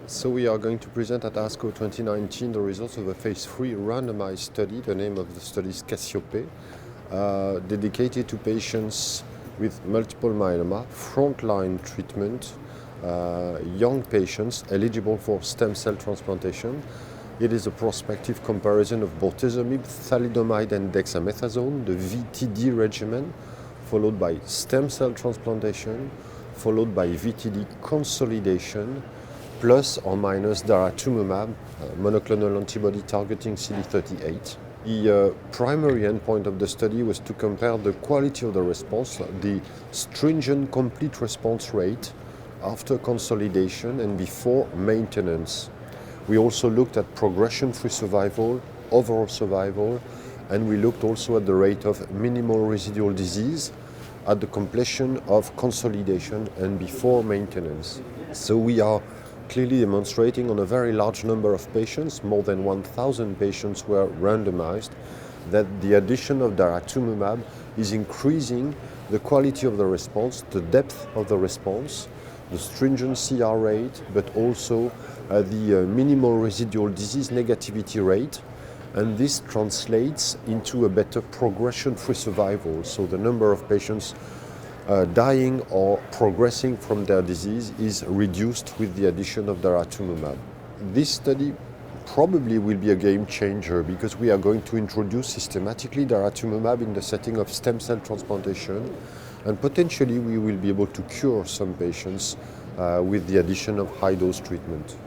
So we are going to present at ASCO 2019 the results of a phase 3 randomized study. The name of the study is CASSIOPEIA, dedicated to patients with multiple myeloma, frontline treatment, young patients eligible for stem cell transplantation. It is a prospective comparison of bortezomib, thalidomide and dexamethasone, the VTd regimen, followed by stem cell transplantation, followed by VTd consolidation, plus or minus daratumumab, monoclonal antibody targeting CD38. The primary endpoint of the study was to compare the quality of the response, the stringent complete response rate after consolidation and before maintenance. We also looked at progression-free survival, overall survival, and we looked also at the rate of minimal residual disease at the completion of consolidation and before maintenance. So we are clearly demonstrating on a very large number of patients, more than 1,000 patients were randomized, that the addition of daratumumab is increasing the quality of the response, the depth of the response, the stringent CR rate, but also the minimal residual disease negativity rate. And this translates into a better progression-free survival. So the number of patients dying or progressing from their disease is reduced with the addition of daratumumab. This study probably will be a game changer because we are going to introduce systematically daratumumab in the setting of stem cell transplantation, and potentially we will be able to cure some patients with the addition of high-dose treatment.